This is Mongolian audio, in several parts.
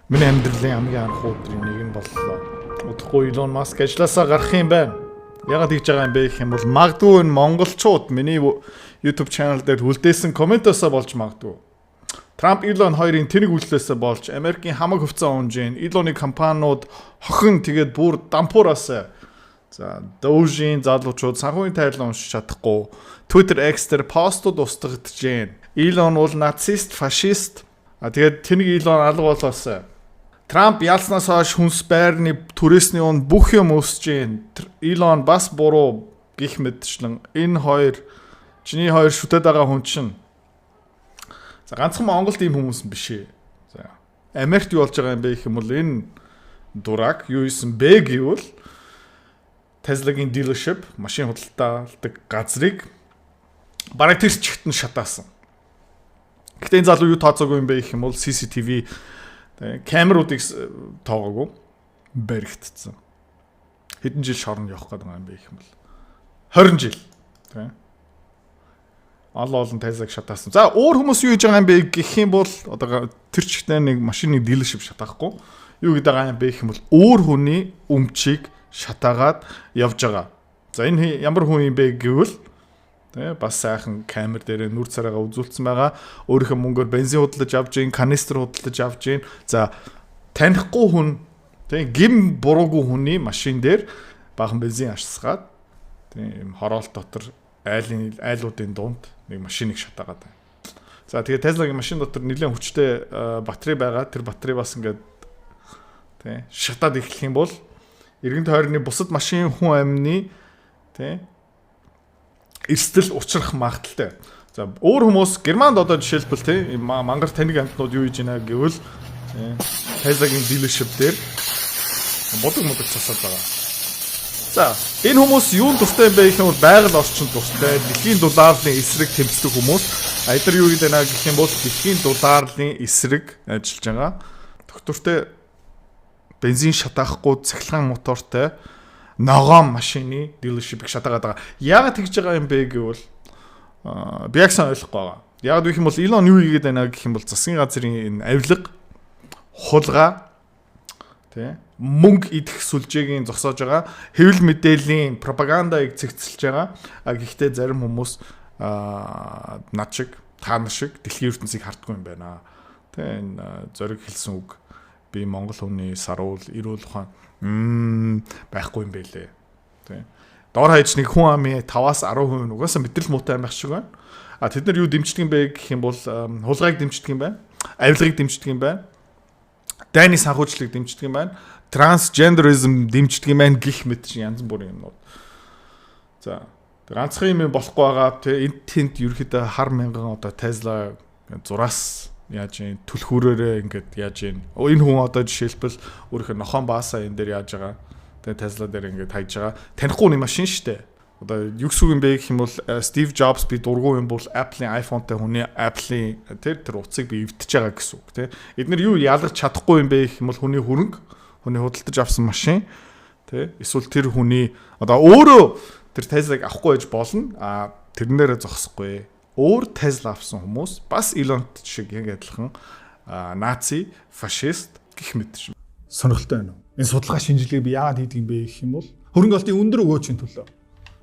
Миний амьдралын хамгийн анх өдрийн нэг нь боллоо. Удахгүй Elon Musk ажилласаа гарах юм байна. Ягаад хийж байгаа юм бэ гэх юм бол магадгүй энэ монголчууд миний YouTube channel дээр хүлдээсэн комментосоо болж магадгүй. Трамп Elon хоёрын тэнэг үйлчлэлээсээ болж Америкийн хамаг хувьцаа унжийн Elon-ы компаниуд хохин тэгээд бүр дампуураасаа Doge-ийн залуучууд санхүүгийн тайлан уншиж чадахгүй. Twitter X дээр постууд устгагдж байна. Elon бол нацист, фашист. Тэгээд тэнэг Elon алга болоосаа. Трамп ялснаас хойш хүнс байрны түрээсний он бүх юм өсөж байна. Elon бас буруу гих мэдчлэн энэ хоёр чиний хоёр шүтээд байгаа хүн чинь. За ганцхан Монголд ийм хүмүүс биш ээ. За Америкт юу болж байгаа юм бэ гэх юм бол энэ дурак юу исэн бэ гэвэл Tesla-гийн dealership машин худалдаалдаг газрыг бараг тэр чигт нь шатаасан. Гэхдээ энэ залуу юу тооцоогүй юм бэ гэх юм бол CCTV камеруудыг тоогоогүй баригдсан. Хэдэн жил шоронд явах гэдэг юм бэ гэх юм бол 20 жил. Тийм. Олон Tesla-г шатаасан. За өөр хүмүүс юу хийж байгаа юм бэ гэх юм бол одоо тэр чигтээ нэг машины dealership шатаахгүй. Юу гэдэг байгаа юм бэ гэх юм бол өөр хүний өмчийг шатаагаад явж байгаа. За энэ ямар хүн юм бэ гэвэл бас сайхан камер дээр нүр царайгаа үзүүлсэн байгаа. Өөрийнхөө мөнгөөр бензин худалдаж авч гин, канистр худалдаж авч гин. За танихгүй хүн гим буруугүй хүний машин дээр баахан бензин ашсгаад тийм хороолт дотор айлуудын дунд нэг машиныг шатаагаад байна. За тэгээ Tesla-гийн машин дотор нэлээд хүчтэй батарей байгаа. Тэр батарей бас ингээд тийм шатаад эхлэх юм бол эргэн тойрны бусад машин хүн амны тийм эрсдэл учрах магадaltaй. За өөр хүмүүс Германд одоо жишээлбэл тийм мангар таниг амтнууд юу хийж байна гэвэл Tesla-гийн dealership дээр бодог цасаад байгаа. За энэ хүмүүс юунд дуртай юм бэ гэх юм бол байгаль орчинд дуртай, дэлхийн долларын эсрэг тэмцдэг хүмүүс. Айдар юу гэдэг наа гэх юм бол дэлхийн долларын эсрэг ажиллаж байгаа. Доктортой бензин шатаахгүй цахилгаан мотортой ногоон машины dealership-ийг шатаагаад байгаа. Яагаад тэгж байгаа юм бэ гэвэл би яг сайн ойлгохгүй байгаа. Яагаад гэх юм бол Elon юу хийгээд байна гэх юм бол засгийн газрын энэ авилга хулгай тий мөнгө идэх сүлжээгийн зогсоож байгаа. Хэвлэл мэдээллийн пропагандыг цэгцэлж байгаа. Гэхдээ зарим хүмүүс над шиг таана шиг дэлхийн ертөнцийг хардггүй юм байна. Тэ энэ зориг хэлсэн үг би Монгол хүний саруул, эрүүл ухаан байхгүй юм байлээ. Тэ. Дор хаяж нэг хүн амын 5-аас 10% угаасаа мэдрэл муутай байх шиг байна. Тэд нар юу дэмждэг юм бэ гэх юм бол хулгайг дэмждэг юм байна. Авилгыг дэмждэг юм байна. Дайны санхүүжлыг дэмждэг юм байна. Transgenderism дэмждэг юм байна гэх мэт янз бүрийн юмнууд. За ганцхан юм болохгүй байгаа. Тэ энд тэнд ерөөхдөө хар мянган одоо Tesla зураас яаж ийн түлхүүрээрээ ингээд яаж ийн энэ хүн одоо жишээлбэл өөрийнхөө нохон баасаа энэ дээр яаж байгаа. Тэгээ Tesla дээр ингээд хайж байгаа. Танихгүй нэг машин штэ. Одоо юу гэсэн юм бэ гэх юм бол Steve Jobs би дургуй юм бол Apple-ийн iPhone-тай хүний Apple-ийн тэр утсыг би эвдэж байгаа гэсэн үг тий. Эдгээр юу ялгаж чадахгүй юм бэ гэх юм бол хүний хөрөнгө, хүний худалдаж авсан машин тий. Эсвэл тэр хүний одоо өөрөө тэр Tesla-г авахгүй байж болно. Тэрнээрээ зогсохгүй. Өөр Tesla авсан хүмүүс бас Elon шиг яг адилхан наци, фашист гэх мэт юм. Сонирхолтой байна уу? Энэ судалгаа шинжилгээг би яагаад хийдэг юм бэ гэх юм бол хөрөнгө олтын өндөр өгөөчийн төлөө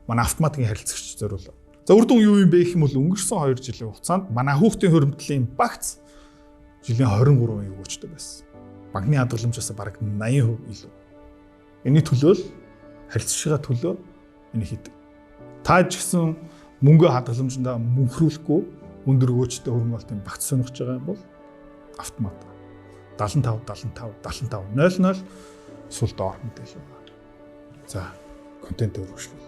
манай автоматикийн харилцагч зориулав. За үр дүн юу юм бэ гэх юм бол өнгөрсөн 2 жилийн хугацаанд манай хүүхдийн хөрөмтлийн багц жилийн 23% өгөөчтэй байсан. Банкны хадгаламжаас бараг 80% илүү. Энэний төлөө л харилцагчаа төлөө энэ хийдэг. Та ч гэсэн мөнгө хадгаламжиндаа мөнхрүүлэхгүй өндөр өгөөчтэй хөрөнгө олтын багц сонирхож байгаа юм бол автомат 75 00 эсвэл доор мэдээлэл байна. За контент өргөжлөл.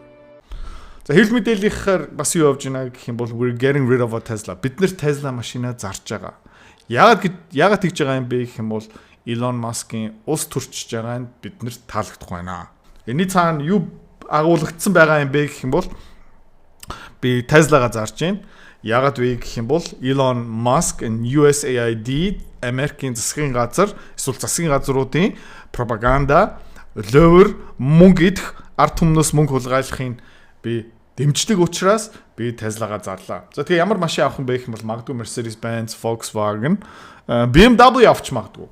За хэвлэл мэдээллийнхаар бас юу явж байна гэх юм бол we're getting rid of a Tesla. Бид нэр Tesla машинаа зарж байгаа. Яагаад тэгж байгаа юм бэ гэх юм бол Elon Musk-ийн ус төрчж байгаа нь биднэрт таалагдахгүй байна. Энийний цаана юу агуулгдсан байгаа юм бэ гэх юм бол би Tesla-га зарж байна. Яагаад вэ гэх юм бол Elon Musk and USAID Америкийн засгийн газар эсвэл засгийн газруудын пропаганда ловер мөнгө идэх ард түмнөөс мөнгө хулгайлахын би дэмждэг учраас би Tesla-га зарлаа. За тэгээ ямар машин авах юм бэ гэх юм бол магадгүй Mercedes-Benz, Volkswagen, BMW авч магадгүй.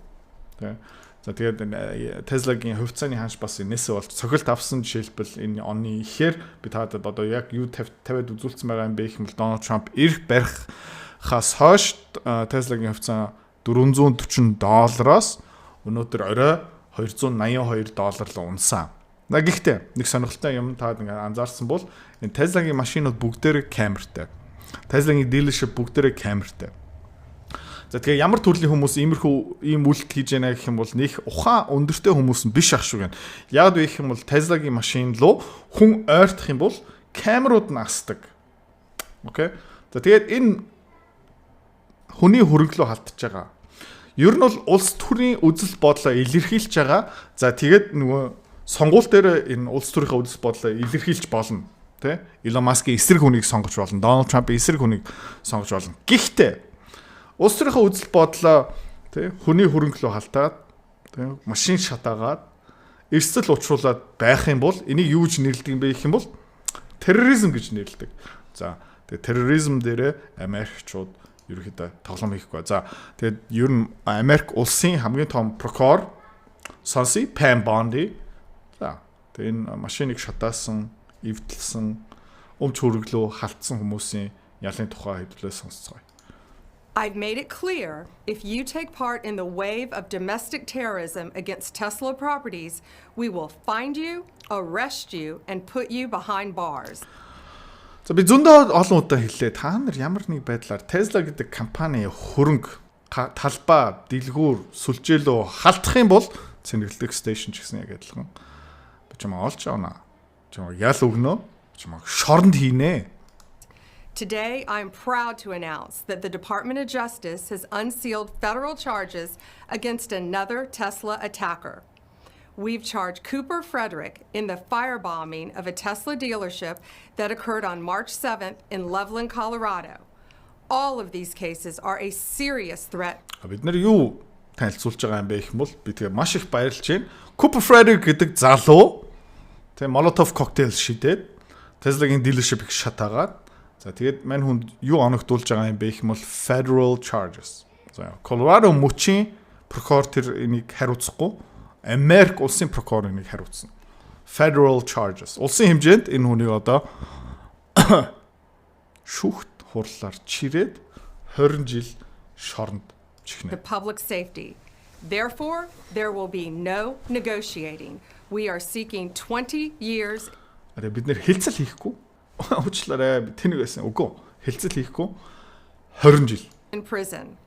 Тэ. За тэгээд Tesla-гийн хувьцааны ханш бас энэсээ болж цохилт авсан жишээлбэл энэ оны ихээр би таадад одоо яг юу тавиад үзүүлсэн байгаа юм бэ гэх юм бол Donald Trump ирэх барихаас хойш Tesla-гийн хувьцаа $440-оос өнөөдөр орой $282 руу унсан. Гэхдээ нэг сонирхолтой юм таад ингээд анзаарсан бол энэ Tesla-гийн машинууд бүгдээрээ камертай. Tesla-гийн dealership бүгдээрээ камертай. За тэгээ ямар төрлийн хүмүүс иймэрхүү ийм үйлдэл хийж яана гэх юм бол нэг ухаан өндөртэй хүмүүс нь биш ах шүү гэн. Яг вэ гэх юм бол Tesla-гийн машин руу хүн ойртох юм бол камерууд нь асдаг. Окей. За тэгээд энэ хүний хөрөнгөлөө халтж байгаа. Ер нь бол улс төрийн үзэл бодлоо илэрхийлж байгаа. За тэгээд нөгөө сонгуул дээр энэ улс төрийнхээ үзэл бодлоо илэрхийлж болно. Тэ? Elon Musk-ийн эсрэг хүнийг сонгож болно. Donald Trump-ийн эсрэг хүнийг сонгож болно. Гэхдээ улс төрийнхээ үзэл бодлоо тэ хүний хөрөнгөлөө халтаад тэ машин шатаагаад эрсдэл учруулад байх юм бол энийг юу гэж нэрлэдэг юм бэ гэх юм бол терроризм гэж нэрлэдэг. За тэгээ терроризм дээр Америкчууд ерөөхдөө тоглоом хийхгүй. За тэгээд ер нь Америк улсын хамгийн том прокурор Сонси Pam Bondi за тэгээд энэ машиныг шатаасан, эвдэлсэн, өмч хөрөглөө халтсан хүмүүсийн ялын тухай хэдүүлээ сонсцгоё. I've made it clear, if you take part in the wave of domestic terrorism against Tesla properties, we will find you, arrest you, and put you behind bars. За би зөндөө олон удаа хэллээ. Та нар ямар нэг байдлаар Tesla гэдэг компани хөрөнгө талбай, дэлгүүр, сүлжээлөө халтах юм бол цэнэглэх стейшн ч гэсэн яг адилхан. Би чамаа олж авна. Чамаа ял өгнө. Чамаа шоронд хийнэ. Today, I'm proud to announce that the Department of Justice has unsealed federal charges against another Tesla attacker. We've charged Cooper Frederick in the firebombing of a Tesla dealership that occurred on March 7th in Loveland, Colorado. All of these cases are a serious threat. Бид нар юу танилцуулж байгаа юм бэ гэх юм бол би тэгээ маш их баярлж байна. Cooper Frederick гэдэг залуу тэгээ Molotov cocktail шидээд Tesla-гийн dealership-ийг шатаагаад за тэгээд мань хүнд юу оногдуулж байгаа юм бэ гэх юм бол federal charges. За Colorado мөчийн прокурор тэр энийг хариуцахгүй Америк улсын прокурор энийг хариуцсан. Federal charges. Улсын хэмжээнд энэ хүнийг одоо шүүхт хурлаар чирээд 20 жил шоронд чихнэ. The public safety. Therefore, there will be no negotiating. We are seeking 20 years. Бид нэр хэлцэл хийхгүй. Уучлаарай тэнэг байсан. Үгүй. Хэлцэл хийхгүй 20 жил. In prison.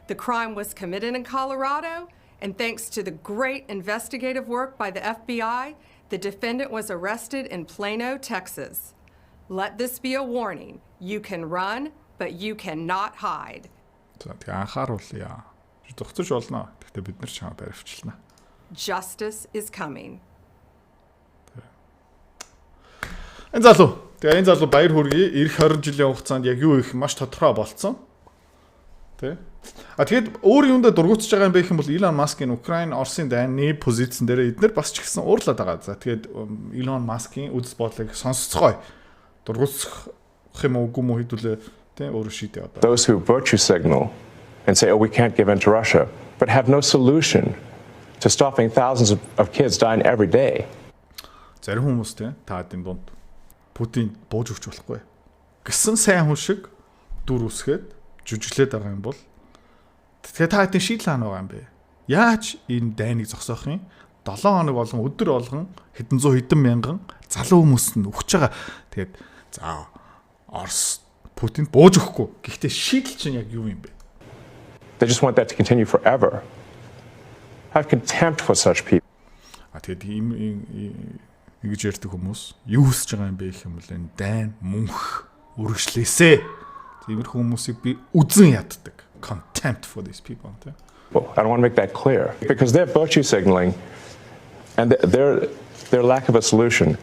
The crime was committed in Colorado, and thanks to the great investigative work by the FBI, the defendant was arrested in Plano, Texas. Let this be a warning. You can run, but you cannot hide. За тэгээ анхааруулъя. Зогцож болно. Гэхдээ бид нар чамаа баривчлана. Justice is coming. Энэ залуу. Тэгээ энэ залуу баяр хүргэе. Ирэх 20 жилийн хугацаанд яг юу их маш тодорхой болцсон. Тэ? Тэгээд өөр юундаа дургуутж байгаа юм бэ гэх юм бол Elon Musk-ийн Украин, Оросын дайны позицэн дээр эдгээр бас ч гэсэн уурлаад байгаа. За тэгээд Elon Musk-ийн үзэл бодлыг сонсцгоё. Дургуутах юм уугүй мó хэдүүлээ тэ өөрөө шийдээ одоо. Those who virtue signal and say, oh, we can't give in to Russia, but have no solution to stopping thousands of kids dying every day. Зарим хүмүүс тэ таадын дунд Путин бууж өгч болохгүй гэсэн сайн хүн шиг дүр үсгээд жүжиглээд байгаа юм бол тэгэхээр та хэдийн шийдэл хаана байгаа юм бэ? Яаж энэ дайныг зогсоох юм? 7 хоног болгон өдөр болгон хэдэн зуун хэдэн мянган залуу хүмүүс нь өгч байгаа. Тэгээд за Орос Путинд бууж өгөхгүй. Гэхдээ шийдэл чинь яг юу юм бэ? They just want that to continue forever. I have contempt for such people. Тэгээд ингэж ярьдаг хүмүүс юу хүсэж байгаа юм бэ гэх юм бол энэ дайн мөнх үргэлжлээсэ. Тиймэрхүү хүмүүсийг би үзэн яддаг. Contempt for these people. Well, I don't want to make that clear because they're virtue signaling and their lack of a solution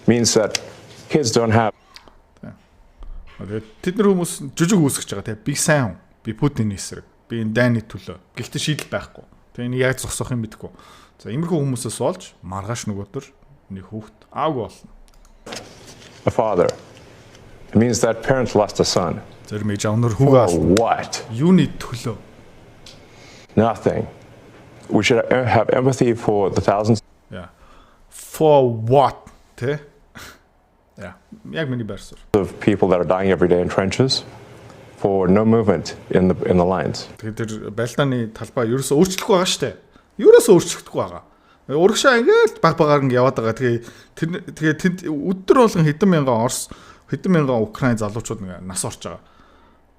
means that kids don't have. Тэд нар хүмүүс жижиг үүсгэж байгаа те. Би сайн хүн. Би Путиний эсрэг. Би энэ дайны төлөө. Гэхдээ шийдэл байхгүй. Тэгээ энэ яаж зогсоох юм мэдэхгүй. За иймэрхүү хүмүүсээс олж маргааш нөгөөдөр нэг хүүхэд аагүй болно. A father. It means that parents lost a son. Зарим ээж аав нар хүүгээ what? Юуны төлөө? Nothing. we should have empathy for the thousands Yeah. For what? Тэ? Yeah. Яг миний байр суурь. of people that are dying every day in trenches for no movement in the lines. Тэгэхээр тэр байлдааны талбай ерөөсөө өөрчлөхгүй байгаа шүү дээ. Ерөөсөө өөрчлөгдөхгүй байгаа. Урагшаа ингээл баг багаар ингэ яваад байгаа. Тэгээ тэнд өдөр болгон хэдэн мянган Орос, хэдэн мянган Украин залуучууд ингэ нас орж байгаа.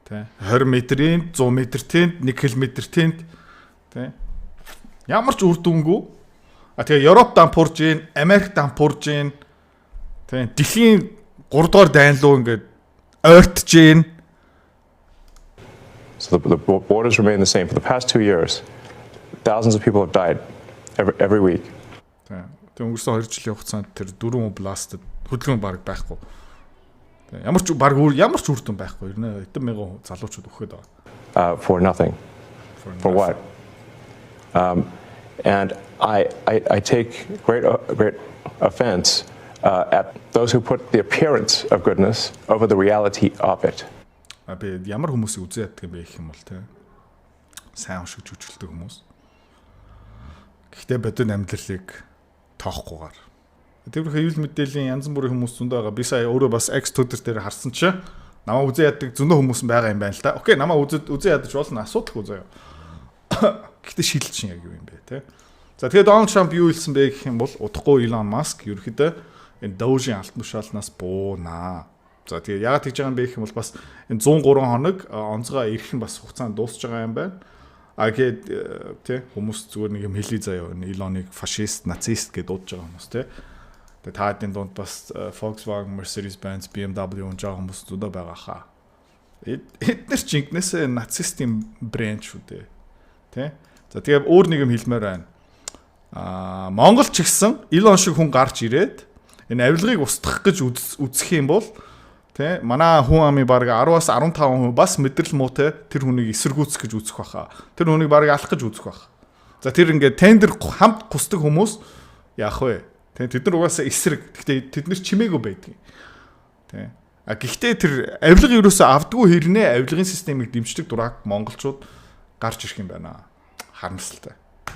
Тэ? 20 метрийн, 100 метр тэнд, 1 км тэнд. Тэ? Ямар ч үр дүнгүй. Тэгээ Европ дампуурж гин, Америк дампуурж гин. Тэ? Дэлхийн 3 дугаар дайн руу ингэ ойртож гин. So the borders remain the same. For the past 2 years, thousands of people have died every week. Тэгээ өнгөрсөн 2 жилийн хугацаанд тэр 4 бластд хөдөлгөөн баг байхгүй. Тэгээ ямар ч үр дүн байхгүй. Ер нь хэдэн мянган залуучууд өгөхөд байгаа. For nothing. For what? And I take great offense at those who put the appearance of goodness over the reality of it. Би ямар хүмүүсийг үзээ яддаг юм бэ гэх юм бол те. Сайн уншиж жүжиглдэг хүмүүс. Гэхдээ бодит амьдралыг тоохгүйгээр. Тэрхүү хэвлэл мэдээллийн янз бүрийн хүмүүс зөндөө байгаа. Би сая өөрөө бас X Twitter дээр харсан чи намаа үзээ яддаг зөндөө хүмүүс байгаа юм байна л да. Окей, намаа үзээ ядаж болно. Асуудалгүй заяа. Гэхдээ шилж чинь яг юу юм бэ те. За тэгээд Donald Trump юу хэлсэн бэ гэх юм бол удахгүй Elon Musk ерөөхдөө энэ Doge-ийн алтан тушаалнаас буунаа. За тэгээ яагаад тэгж байгаа юм бэ гэх юм бол бас энэ 103 хоног онцгой ирэх нь бас хугацаанд дуусж байгаа юм байна. Тэгээд тий хүмүүс зүгээр нэг юм хэлий заяа энэ Elon-ыг фашист, нацист гэдээ дуудаж байгаа хүмүүс тий. Тэгээд таадын дунд бас Volkswagen, Mercedes-Benz, BMW унж байгаа хүмүүс зөндөө байгаа хаа. Эдгээр ч инкнээсээ нацистийн брэнд шүү дээ. Тий. За тэгээ өөр нэг юм хэлмээр байна. Монгол ч гэсэн Elon шиг хүн гарч ирээд энэ авилгыг устгах гэж үзэх юм бол тэ манай хүн амын баг 10-аас 15% бас мэдрэл муутай тэр хүнийг эсэргүүцэх гэж үзэх баха. Тэр хүнийг баг алах гэж үзэх баха. За тэр ингээд тендер хамт гусдаг хүмүүс яах вэ? Тэ тэд нар угаасаа эсрэг. Гэхдээ тэд нар чимээгүй байдаг. Тэ. Гэхдээ тэр авилга ерөөсөө авдгүй хэрнээ авилгын системийг дэмждэг дурак монголчууд гарч ирэх юм байна. Харамсалтай.